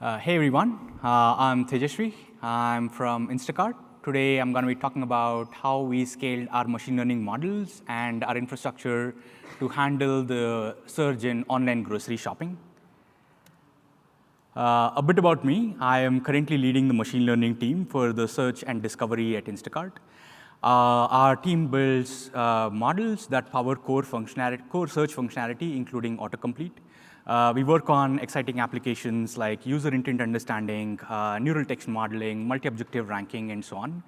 Hey everyone, I'm Tejasvi. I'm from Instacart. Today I'm going to be talking about how we scaled our machine learning models and our infrastructure to handle the surge in online grocery shopping. A bit about me. I am currently leading the machine learning team for the search and discovery at Instacart. Our team builds models that power core search functionality, including autocomplete. We work on exciting applications like user intent understanding, neural text modeling, multi-objective ranking, and so on.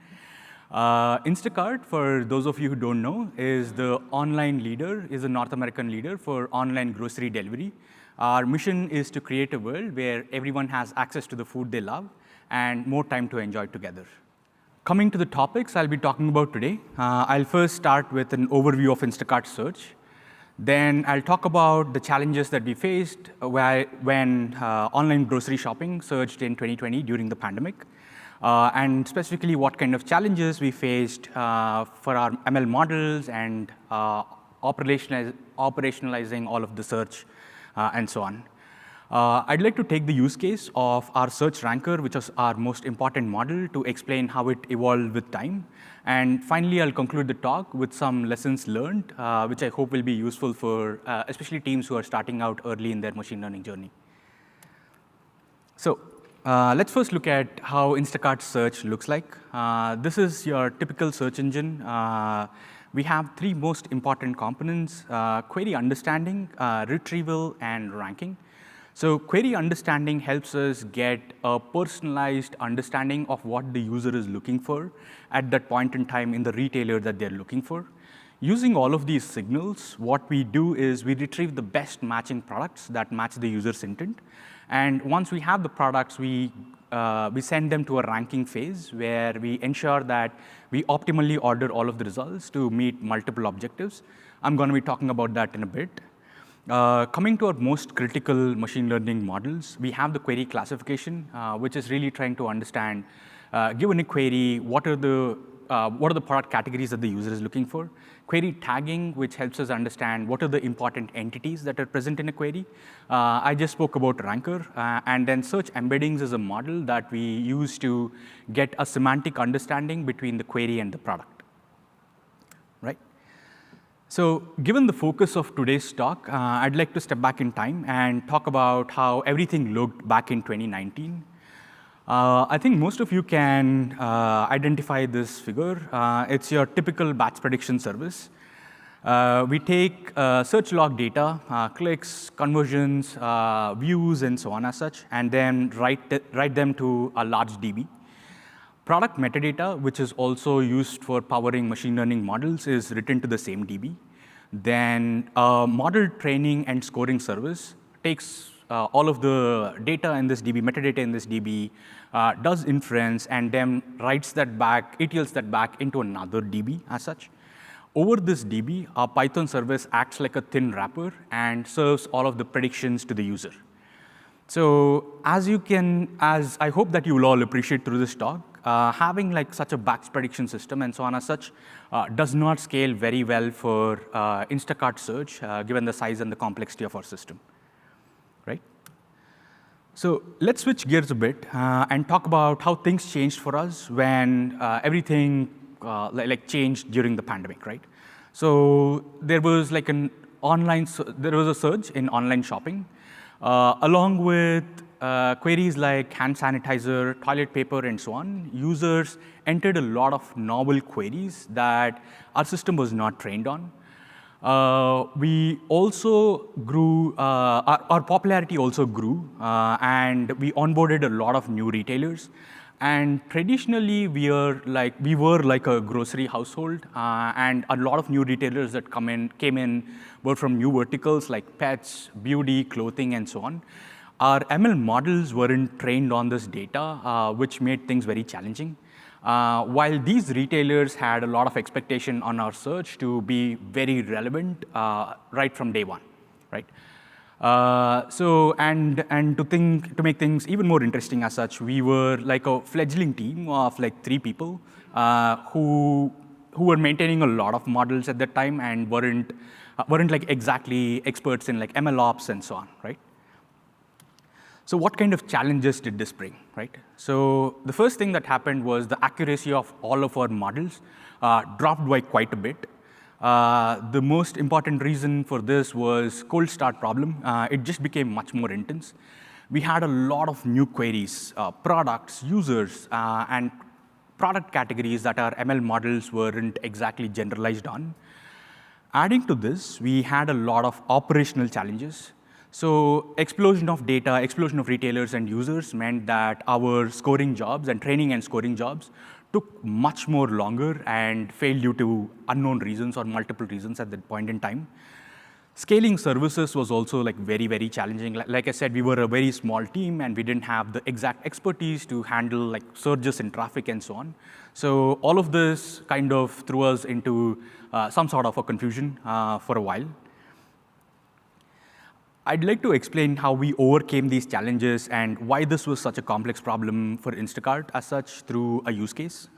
Instacart, for those of you who don't know, is the online leader, is a North American leader for online grocery delivery. Our mission is to create a world where everyone has access to the food they love and more time to enjoy together. Coming to the topics I'll be talking about today, I'll first start with an overview of Instacart Search. Then I'll talk about the challenges that we faced when online grocery shopping surged in 2020 during the pandemic, and specifically what kind of challenges we faced for our ML models and operationalizing all of the search and so on. I'd like to take the use case of our search ranker, which is our most important model, to explain how it evolved with time. And finally, I'll conclude the talk with some lessons learned, which I hope will be useful for especially teams who are starting out early in their machine learning journey. So let's first look at how Instacart Search looks like. This is your typical search engine. We have three most important components: query understanding, retrieval, and ranking. So query understanding helps us get a personalized understanding of what the user is looking for at that point in time in the retailer that they're looking for. Using all of these signals, what we do is we retrieve the best matching products that match the user's intent. And once we have the products, we send them to a ranking phase where we ensure that we optimally order all of the results to meet multiple objectives. I'm going to be talking about that in a bit. Coming to our most critical machine learning models, we have the query classification, which is really trying to understand, given a query, what are the product categories that the user is looking for. Query tagging, which helps us understand what are the important entities that are present in a query. I just spoke about ranker. And then search embeddings is a model that we use to get a semantic understanding between the query and the product. Right? So given the focus of today's talk, I'd like to step back in time and talk about how everything looked back in 2019. I think most of you can identify this figure. It's your typical batch prediction service. We take search log data, clicks, conversions, views, and so on as such, and then write them to a large DB. Product metadata, which is also used for powering machine learning models, is written to the same DB. Then a model training and scoring service takes all of the data in this DB, metadata in this DB, does inference, and then writes that back, ETLs that back into another DB as such. Over this DB, our Python service acts like a thin wrapper and serves all of the predictions to the user. So as I hope that you will all appreciate through this talk, having like such a batch prediction system and so on as such does not scale very well for Instacart Search, given the size and the complexity of our system, right? So let's switch gears a bit and talk about how things changed for us when everything changed during the pandemic, right? So there was like there was a surge in online shopping, along with queries like hand sanitizer, toilet paper, and so on. Users entered a lot of novel queries that our system was not trained on. We also grew, our popularity also grew, and we onboarded a lot of new retailers. And traditionally, we were like a grocery household, and a lot of new retailers that came in were from new verticals like pets, beauty, clothing, and so on. Our ML models weren't trained on this data, which made things very challenging. While these retailers had a lot of expectation on our search to be very relevant right from day one, right? To make things even more interesting as such, we were like a fledgling team of like 3 people who were maintaining a lot of models at that time and weren't like exactly experts in like ML ops and so on, right? So what kind of challenges did this bring, right? So the first thing that happened was the accuracy of all of our models dropped by quite a bit. The most important reason for this was cold start problem. It just became much more intense. We had a lot of new queries, products, users, and product categories that our ML models weren't exactly generalized on. Adding to this, we had a lot of operational challenges. So explosion of data, explosion of retailers and users meant that our scoring jobs and training and scoring jobs took much more longer and failed due to unknown reasons or multiple reasons at that point in time. Scaling services was also like very, very challenging. Like I said, we were a very small team and we didn't have the exact expertise to handle like surges in traffic and so on. So all of this kind of threw us into some sort of a confusion for a while. I'd like to explain how we overcame these challenges and why this was such a complex problem for Instacart as such through a use case.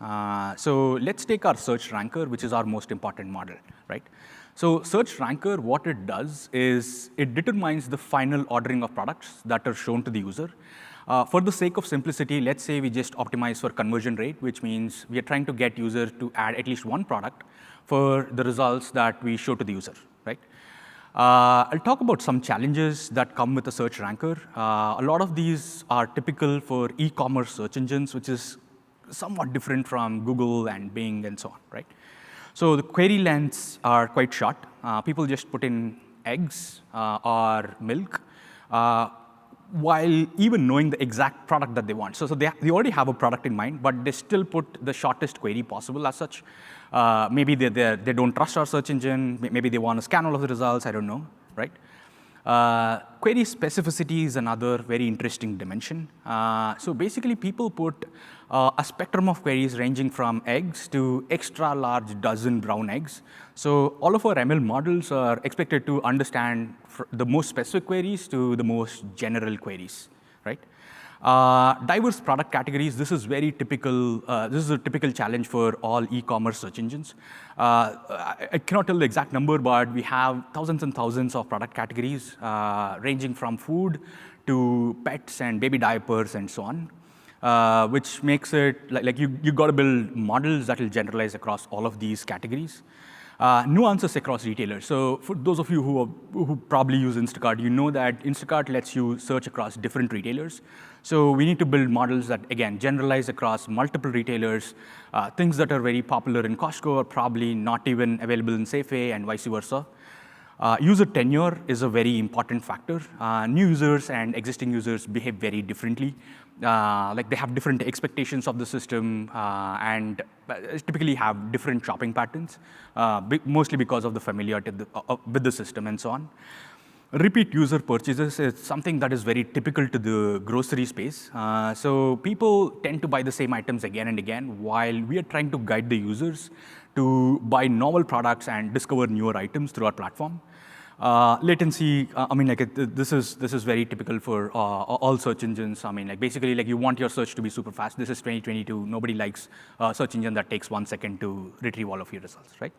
So let's take our search ranker, which is our most important model, right? So search ranker, what it does is it determines the final ordering of products that are shown to the user. For the sake of simplicity, let's say we just optimize for conversion rate, which means we are trying to get users to add at least one product for the results that we show to the user, right? I'll talk about some challenges that come with a search ranker. A lot of these are typical for e-commerce search engines, which is somewhat different from Google and Bing and so on, right? So the query lengths are quite short. People just put in eggs or milk while even knowing the exact product that they want. So they already have a product in mind, but they still put the shortest query possible as such. Maybe they don't trust our search engine. Maybe they want to scan all of the results. I don't know, right? Query specificity is another very interesting dimension. So basically, people put a spectrum of queries ranging from eggs to extra large dozen brown eggs. So all of our ML models are expected to understand the most specific queries to the most general queries, right? Diverse product categories, this is very typical. This is a typical challenge for all e-commerce search engines. I cannot tell the exact number, but we have thousands and thousands of product categories ranging from food to pets and baby diapers and so on, which makes it like you got to build models that will generalize across all of these categories. Nuances across retailers. So for those of you who probably use Instacart, you know that Instacart lets you search across different retailers. So we need to build models that, again, generalize across multiple retailers. Things that are very popular in Costco are probably not even available in Safeway and vice versa. User tenure is a very important factor. New users and existing users behave very differently. Like they have different expectations of the system and typically have different shopping patterns, mostly because of the familiarity with the system and so on. Repeat user purchases is something that is very typical to the grocery space. So people tend to buy the same items again and again, while we are trying to guide the users to buy novel products and discover newer items through our platform. Latency, I mean, like this is very typical for all search engines. I mean, like basically, like you want your search to be super fast. This is 2022. Nobody likes a search engine that takes 1 second to retrieve all of your results, right?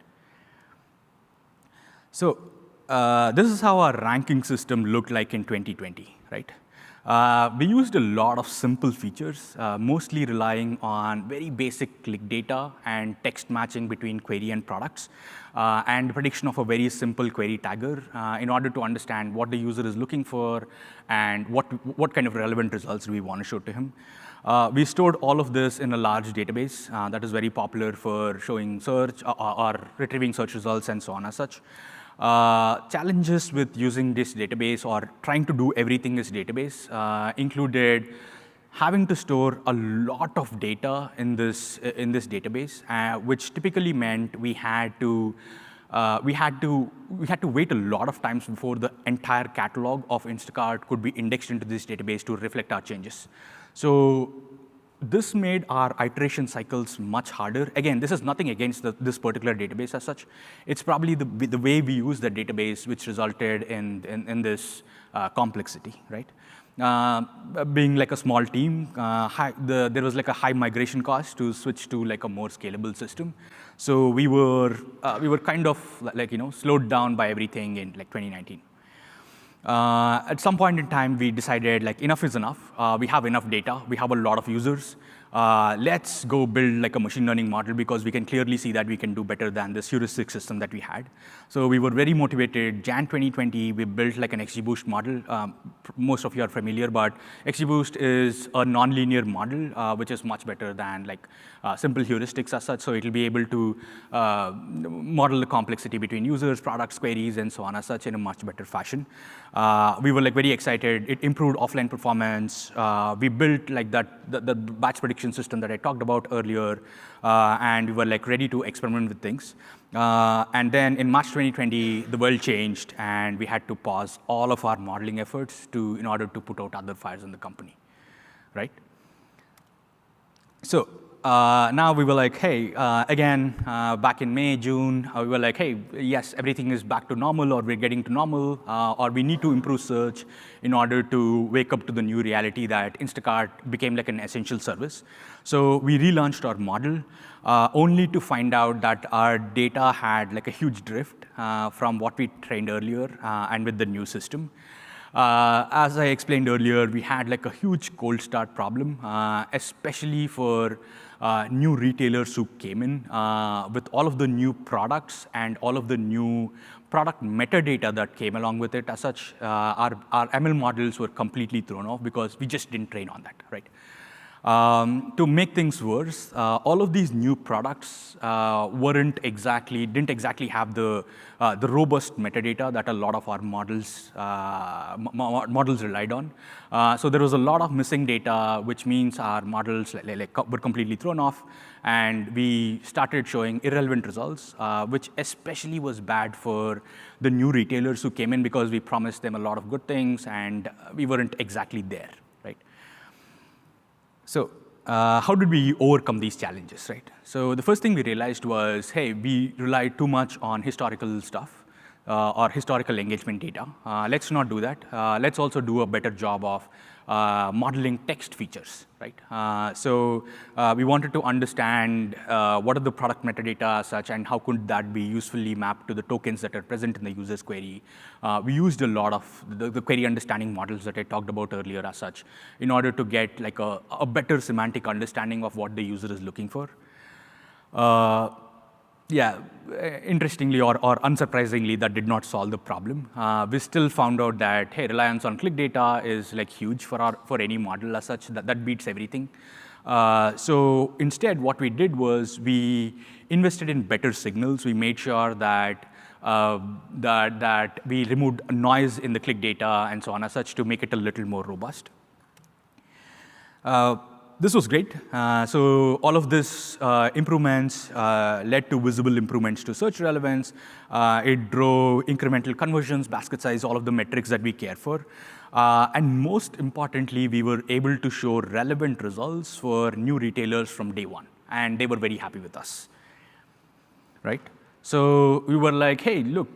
So this is how our ranking system looked like in 2020, right? We used a lot of simple features, mostly relying on very basic click data and text matching between query and products, and prediction of a very simple query tagger in order to understand what the user is looking for and what kind of relevant results do we want to show to him. We stored all of this in a large database that is very popular for showing search or retrieving search results and so on as such. Challenges with using this database or trying to do everything in this database included having to store a lot of data in this database, which typically meant we had to wait a lot of times before the entire catalog of Instacart could be indexed into this database to reflect our changes. So this made our iteration cycles much harder. Again, this is nothing against this particular database as such. It's probably the way we use the database which resulted in this complexity, right? Being like a small team, there was like a high migration cost to switch to like a more scalable system. So we were kind of like slowed down by everything in like 2019. At some point in time, we decided like enough is enough. We have enough data. We have a lot of users. Let's go build like a machine learning model because we can clearly see that we can do better than this heuristic system that we had. So we were very motivated. Jan 2020, we built like an XGBoost model. Most of you are familiar, but XGBoost is a nonlinear model, which is much better than like simple heuristics as such. So it'll be able to model the complexity between users, products, queries, and so on as such in a much better fashion. We were like very excited. It improved offline performance. We built like the batch prediction system that I talked about earlier, and we were like ready to experiment with things. And then in March 2020, the world changed, and we had to pause all of our modeling efforts in order to put out other fires in the company, right? So now we were like, hey, again, back in May, June, we were like, hey, yes, everything is back to normal, or we're getting to normal, or we need to improve search in order to wake up to the new reality that Instacart became like an essential service. So we relaunched our model, only to find out that our data had like a huge drift from what we trained earlier and with the new system. As I explained earlier, we had like a huge cold start problem, especially for new retailers who came in with all of the new products and all of the new product metadata that came along with it. As such, our ML models were completely thrown off because we just didn't train on that, right? To make things worse, all of these new products didn't exactly have the robust metadata that a lot of our models relied on. So there was a lot of missing data, which means our models were completely thrown off, and we started showing irrelevant results, which especially was bad for the new retailers who came in because we promised them a lot of good things, and we weren't exactly there, right? So how did we overcome these challenges, right? So the first thing we realized was, hey, we relied too much on historical stuff or historical engagement data. Let's not do that. Let's also do a better job of modeling text features, right? So we wanted to understand what are the product metadata as such, and how could that be usefully mapped to the tokens that are present in the user's query. We used a lot of the query understanding models that I talked about earlier as such in order to get like a better semantic understanding of what the user is looking for. Yeah, interestingly or unsurprisingly, that did not solve the problem. We still found out that, hey, reliance on click data is like huge for any model as such. That beats everything. So instead, what we did was we invested in better signals. We made sure that that we removed noise in the click data and so on as such to make it a little more robust. This was great. So all of this improvements led to visible improvements to search relevance. It drove incremental conversions, basket size, all of the metrics that we care for. And most importantly, we were able to show relevant results for new retailers from day one. And they were very happy with us, right? So we were like, hey, look,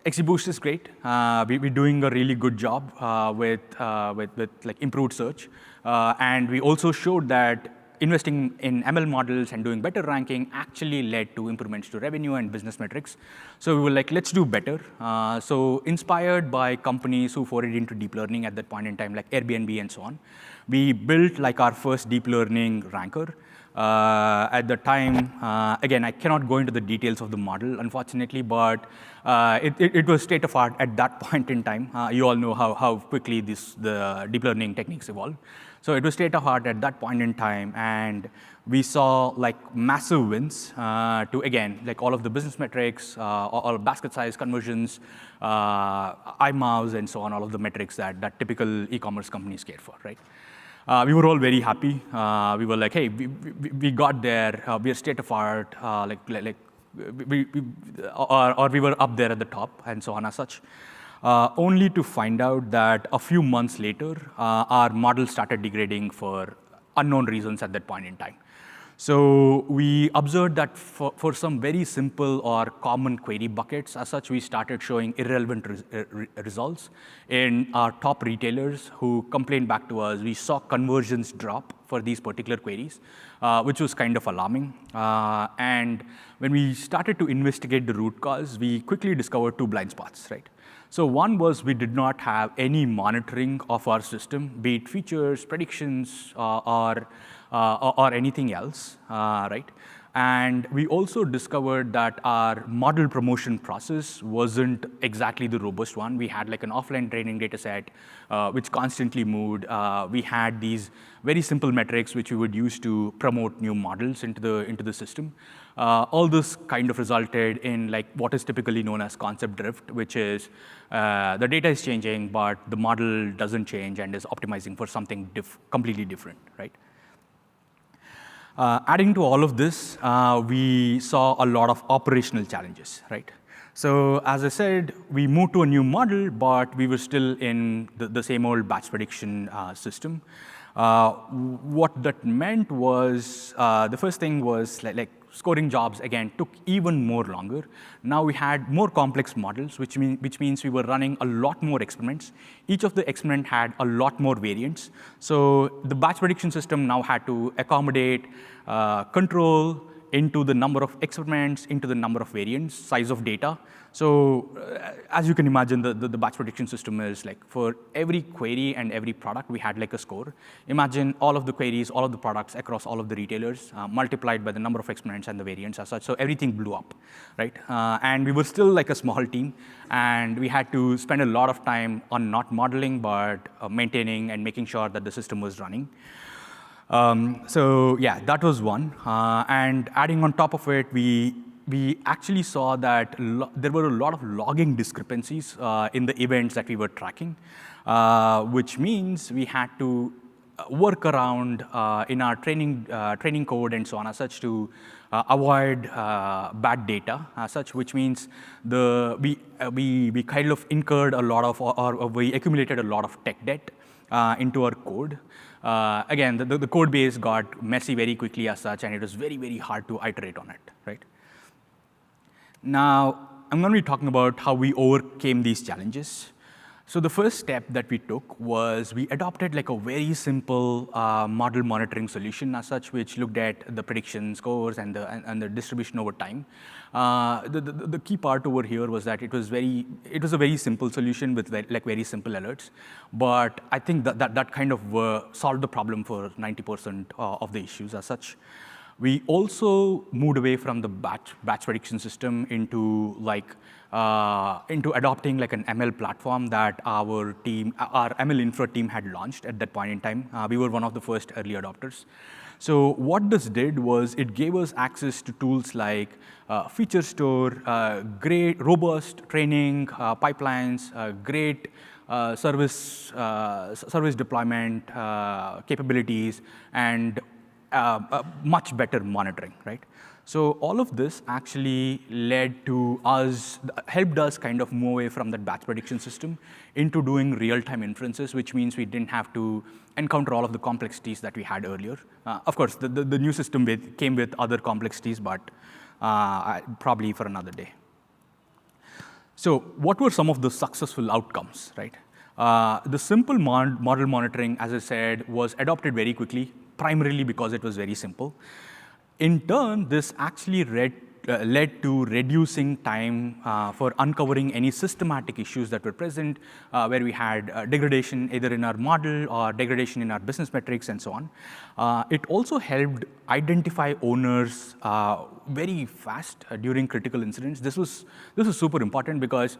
XGBoost is great. We're doing a really good job with like improved search. And we also showed that investing in ML models and doing better ranking actually led to improvements to revenue and business metrics. So we were like, let's do better. So inspired by companies who forayed into deep learning at that point in time, like Airbnb and so on, we built like our first deep learning ranker. At the time, again, I cannot go into the details of the model, unfortunately, but it was state of art at that point in time. You all know how quickly the deep learning techniques evolve. So it was state of art at that point in time, and we saw like massive wins to, again, like all of the business metrics, all basket size, conversions, IMAUs, and so on, all of the metrics that typical e-commerce companies care for, right? We were all very happy. We were like, hey, we got there. We are state of art, or we were up there at the top, and so on as such. Only to find out that a few months later, our model started degrading for unknown reasons at that point in time. So we observed that for some very simple or common query buckets, as such, we started showing irrelevant results in our top retailers who complained back to us. We saw conversions drop for these particular queries, which was kind of alarming. And when we started to investigate the root cause, we quickly discovered two blind spots, right? So one was we did not have any monitoring of our system, be it features, predictions, or anything else, right? And we also discovered that our model promotion process wasn't exactly the robust one. We had like an offline training data set, which constantly moved. We had these very simple metrics which we would use to promote new models into the system. All this kind of resulted in like what is typically known as concept drift, which is the data is changing, but the model doesn't change and is optimizing for something completely different, right? Adding to all of this, we saw a lot of operational challenges, right? So as I said, we moved to a new model, but we were still in the same old batch prediction system. What that meant was, the first thing was like scoring jobs, again, took even more longer. Now we had more complex models, which means we were running a lot more experiments. Each of the experiment had a lot more variants. So the batch prediction system now had to accommodate control into the number of experiments, into the number of variants, size of data. So as you can imagine, the batch prediction system is like for every query and every product, we had like a score. Imagine all of the queries, all of the products across all of the retailers multiplied by the number of experiments and the variants as such. So everything blew up, right? And we were still like a small team, and we had to spend a lot of time on not modeling, but maintaining and making sure that the system was running. So yeah, that was one. And adding on top of it, we actually saw that there were a lot of logging discrepancies in the events that we were tracking, which means we had to work around in our training code and so on as such to avoid bad data as such, which means we kind of incurred a lot of, or we accumulated a lot of tech debt into our code. Again, the code base got messy very quickly as such, and it was very, very hard to iterate on it, right? Now, I'm going to be talking about how we overcame these challenges. So the first step that we took was we adopted like a very simple model monitoring solution as such, which looked at the prediction scores and the distribution over time. The key part over here was that it was a very simple solution with very simple alerts. But I think that kind of solved the problem for 90% of the issues as such. We also moved away from the batch prediction system into adopting like an ML platform that our ML infra team had launched at that point in time. We were one of the first early adopters. So what this did was it gave us access to tools like feature store, great robust training pipelines, great service deployment capabilities, and much better monitoring, right? So all of this actually helped us kind of move away from that batch prediction system into doing real-time inferences, which means we didn't have to encounter all of the complexities that we had earlier. Of course, the new system came with other complexities, but probably for another day. So what were some of the successful outcomes, right? The simple model monitoring, as I said, was adopted very quickly, primarily because it was very simple. In turn, this actually led to reducing time for uncovering any systematic issues that were present, where we had degradation either in our model or degradation in our business metrics and so on. It also helped identify owners very fast during critical incidents. This was super important because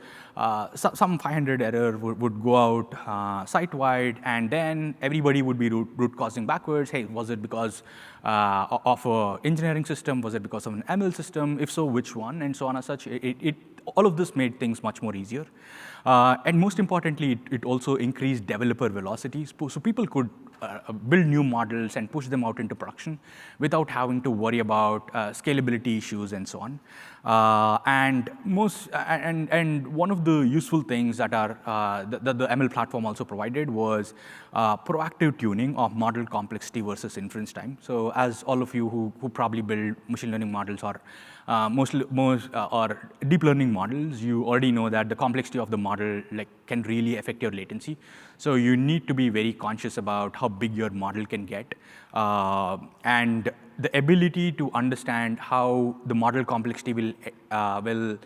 some 500 error would go out site-wide, and then everybody would be root causing backwards. Hey, was it because of an engineering system? Was it because of an ML system? If so, which one? And so on and such. All of this made things much more easier. And most importantly, it also increased developer velocity. So people could build new models and push them out into production without having to worry about scalability issues and so on. And one of the useful things that the ML platform also provided was proactive tuning of model complexity versus inference time. So as all of you who probably build machine learning models or or deep learning models, you already know that the complexity of the model can really affect your latency. So you need to be very conscious about how big your model can get, and the ability to understand how the model complexity will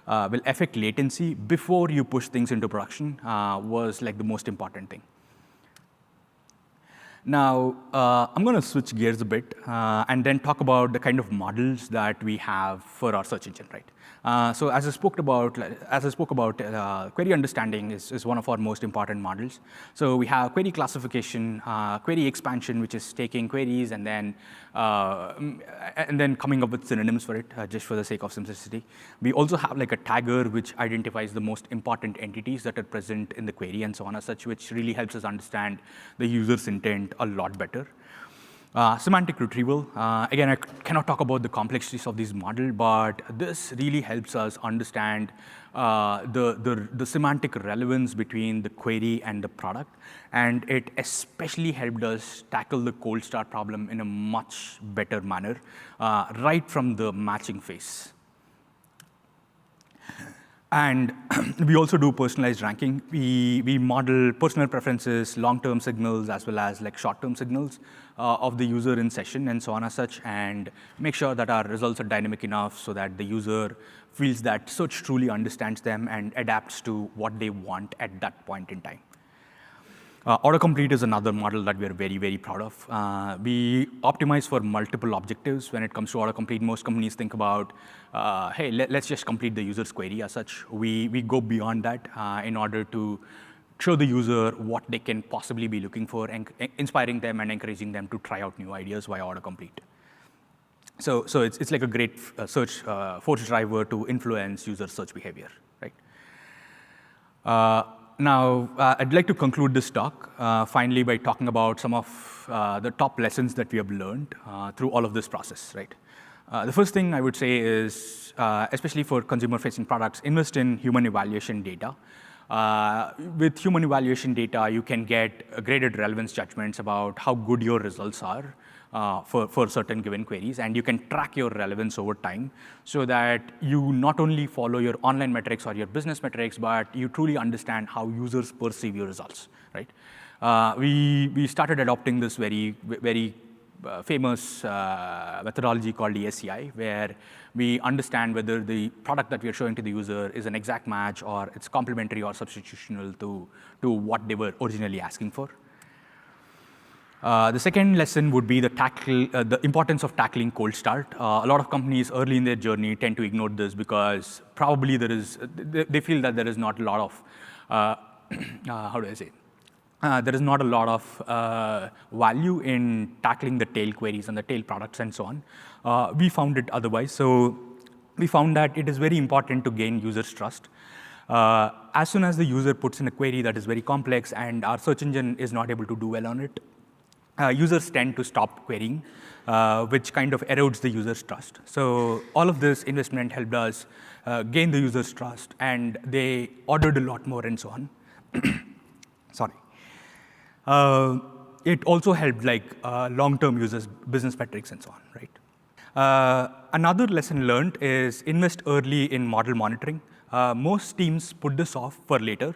will affect latency before you push things into production was like the most important thing. Now, I'm going to switch gears a bit and then talk about the kind of models that we have for our search engine, right? So as I spoke about, query understanding is one of our most important models. So we have query classification, query expansion, which is taking queries and then coming up with synonyms for it, just for the sake of simplicity. We also have like a tagger, which identifies the most important entities that are present in the query and so on as such, which really helps us understand the user's intent a lot better. Semantic retrieval. Again, I cannot talk about the complexities of this model, but this really helps us understand the semantic relevance between the query and the product. And it especially helped us tackle the cold start problem in a much better manner, right from the matching phase. And we also do personalized ranking. We model personal preferences, long-term signals, as well as like short-term signals of the user in session and so on as such, and make sure that our results are dynamic enough so that the user feels that search truly understands them and adapts to what they want at that point in time. Autocomplete is another model that we are very, very proud of. We optimize for multiple objectives when it comes to autocomplete. Most companies think about, hey, let's just complete the user's query as such. We go beyond that in order to show the user what they can possibly be looking for, and inspiring them and encouraging them to try out new ideas via autocomplete. So it's like a great search force driver to influence user search behavior, right? Now, I'd like to conclude this talk finally by talking about some of the top lessons that we have learned through all of this process, right? The first thing I would say is, especially for consumer-facing products, invest in human evaluation data. With human evaluation data, you can get graded relevance judgments about how good your results are for certain given queries, and you can track your relevance over time so that you not only follow your online metrics or your business metrics, but you truly understand how users perceive your results, right? We started adopting this very famous methodology called ESCI, where we understand whether the product that we are showing to the user is an exact match or it's complementary or substitutional to what they were originally asking for. The second lesson would be the importance of tackling cold start. A lot of companies early in their journey tend to ignore this because probably they feel that there is not a lot of, how do I say? There is not a lot of value in tackling the tail queries and the tail products and so on. We found it otherwise. So we found that it is very important to gain users' trust. As soon as the user puts in a query that is very complex and our search engine is not able to do well on it, users tend to stop querying, which kind of erodes the user's trust. So all of this investment helped us gain the user's trust, and they ordered a lot more and so on. Sorry. It also helped like long-term users' business metrics and so on, right? Another lesson learned is invest early in model monitoring. Most teams put this off for later.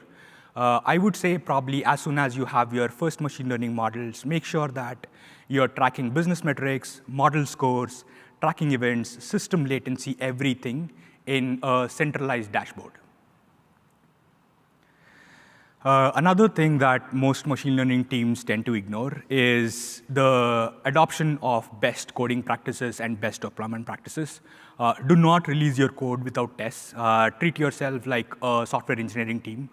I would say probably as soon as you have your first machine learning models, make sure that you're tracking business metrics, model scores, tracking events, system latency, everything in a centralized dashboard. Another thing that most machine learning teams tend to ignore is the adoption of best coding practices and best deployment practices. Do not release your code without tests. Treat yourself like a software engineering team,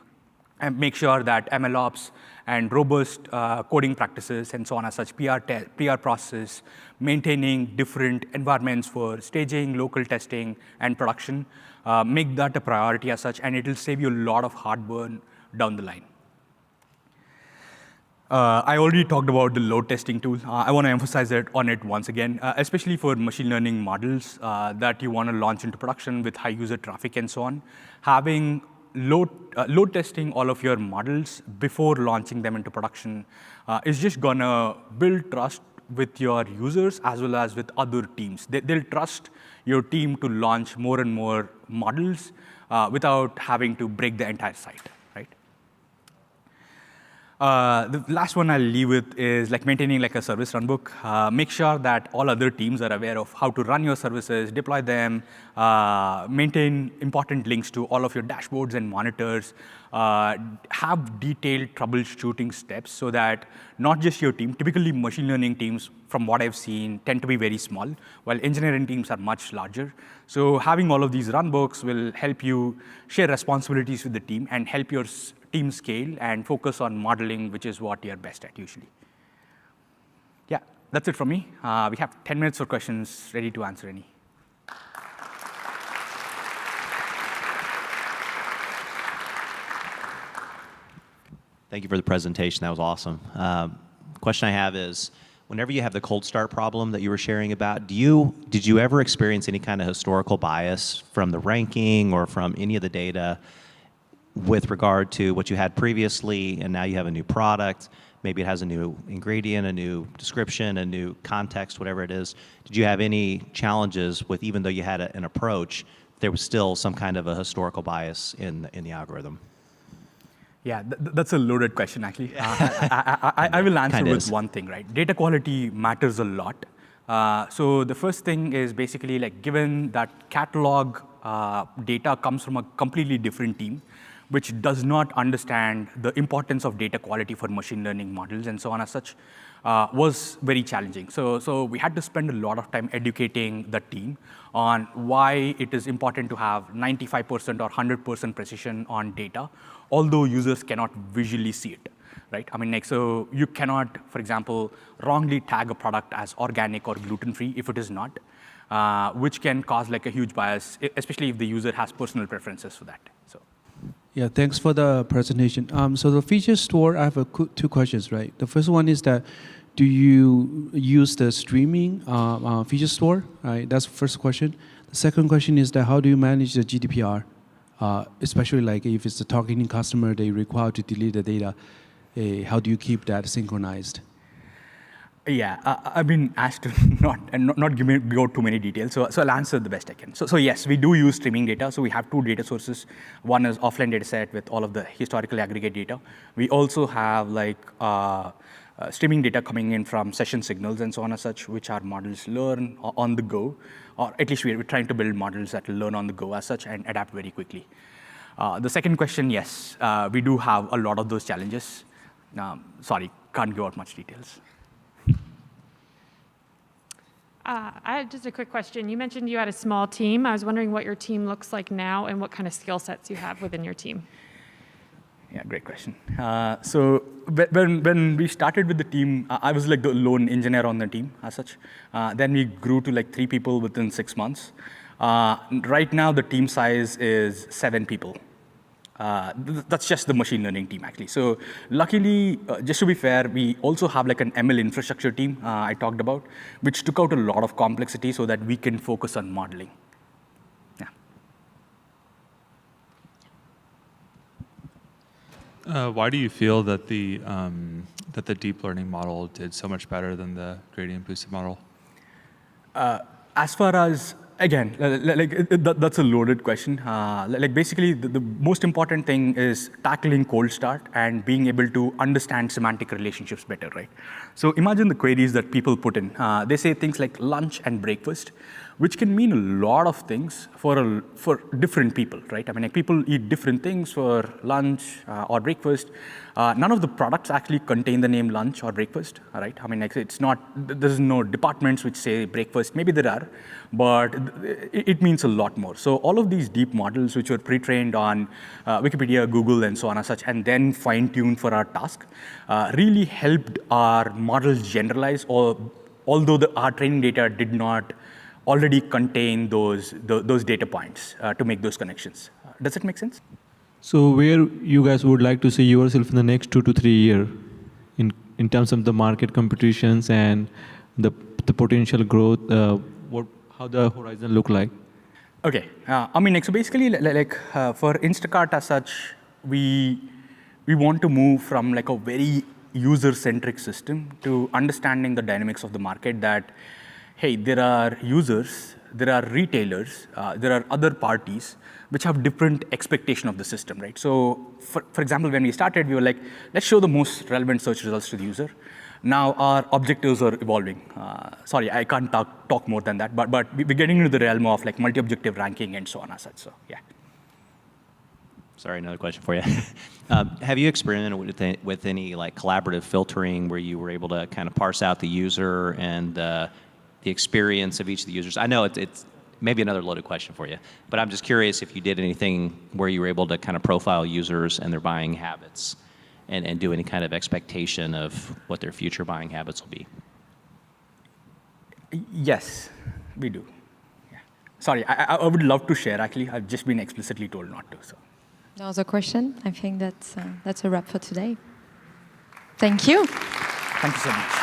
and make sure that MLOps and robust coding practices and so on as such, PR process, maintaining different environments for staging, local testing, and production, make that a priority as such, and it will save you a lot of heartburn down the line. I already talked about the load testing tool. I want to emphasize on it once again, especially for machine learning models that you want to launch into production with high user traffic and so on. Having load testing all of your models before launching them into production is just gonna build trust with your users as well as with other teams. They'll trust your team to launch more and more models without having to break the entire site, right? The last one I'll leave with is like maintaining like a service runbook. Make sure that all other teams are aware of how to run your services, deploy them, maintain important links to all of your dashboards and monitors, have detailed troubleshooting steps so that not just your team, typically machine learning teams, from what I've seen, tend to be very small, while engineering teams are much larger. So having all of these runbooks will help you share responsibilities with the team and help your team scale and focus on modeling, which is what you're best at usually. Yeah, that's it from me. We have 10 minutes for questions, ready to answer any. Thank you for the presentation. That was awesome. Question I have is, whenever you have the cold start problem that you were sharing about, did you ever experience any kind of historical bias from the ranking or from any of the data with regard to what you had previously, and now you have a new product, maybe it has a new ingredient, a new description, a new context, whatever it is. Did you have any challenges with, even though you had an approach, there was still some kind of a historical bias in the algorithm? Yeah, that's a loaded question, actually. I will answer with one thing, right? Data quality matters a lot. So the first thing is basically like, given that catalog data comes from a completely different team, which does not understand the importance of data quality for machine learning models and so on as such, was very challenging. So we had to spend a lot of time educating the team on why it is important to have 95% or 100% precision on data, although users cannot visually see it, right? I mean, like, so you cannot, for example, wrongly tag a product as organic or gluten-free if it is not, which can cause like a huge bias, especially if the user has personal preferences for that. So. Yeah, thanks for the presentation. So the feature store, I have two questions, right? The first one is that, do you use the streaming feature store? Right, that's the first question. The second question is that, how do you manage the GDPR? Especially like if it's a targeting customer, they require to delete the data. How do you keep that synchronized? Yeah, I've been asked to not go too many details, so I'll answer the best I can. So yes, we do use streaming data. So we have two data sources. One is offline data set with all of the historical aggregate data. We also have like streaming data coming in from session signals and so on and such, which our models learn on the go, or at least we're trying to build models that will learn on the go as such and adapt very quickly. The second question, yes, we do have a lot of those challenges. Sorry, can't give out much details. I had just a quick question. You mentioned you had a small team. I was wondering what your team looks like now and what kind of skill sets you have within your team. Yeah, great question. So when we started with the team, I was like the lone engineer on the team as such. Then we grew to like 3 people within 6 months. Right now, the team size is 7 people. That's just the machine learning team, actually. So luckily, just to be fair, we also have like an ML infrastructure team I talked about, which took out a lot of complexity so that we can focus on modeling. Yeah. Why do you feel that the deep learning model did so much better than the gradient boosted model? As far as again, that's a loaded question. Like basically, the most important thing is tackling cold start and being able to understand semantic relationships better, right? So imagine the queries that people put in. They say things like lunch and breakfast, which can mean a lot of things for different people, right? I mean, like people eat different things for lunch or breakfast. None of the products actually contain the name lunch or breakfast, right? I mean, like it's not, there's no departments which say breakfast. Maybe there are, but it means a lot more. So all of these deep models, which were pre-trained on Wikipedia, Google, and so on and such, and then fine-tuned for our task, really helped our models generalize, although our training data did not already contain those data points to make those connections. Does it make sense? So where you guys would like to see yourself in the next 2 to 3 years in terms of the market competitions and the potential growth, how the horizon look like? Okay, I mean, so basically, for Instacart as such, we want to move from like a very user-centric system to understanding the dynamics of the market that, hey, there are users there are retailers, there are other parties which have different expectation of the system, right? So for example, when we started, we were like, let's show the most relevant search results to the user. Now our objectives are evolving. Sorry, I can't talk more than that, but we're getting into the realm of like multi-objective ranking and so on and such, so yeah. Sorry, another question for you. Have you experimented with any like collaborative filtering where you were able to kind of parse out the user and the experience of each of the users? I know it's maybe another loaded question for you, but I'm just curious if you did anything where you were able to kind of profile users and their buying habits and do any kind of expectation of what their future buying habits will be. Yes, we do. Yeah. Sorry, I would love to share, actually. I've just been explicitly told not to, so. No other question? I think that's a wrap for today. Thank you. Thank you so much.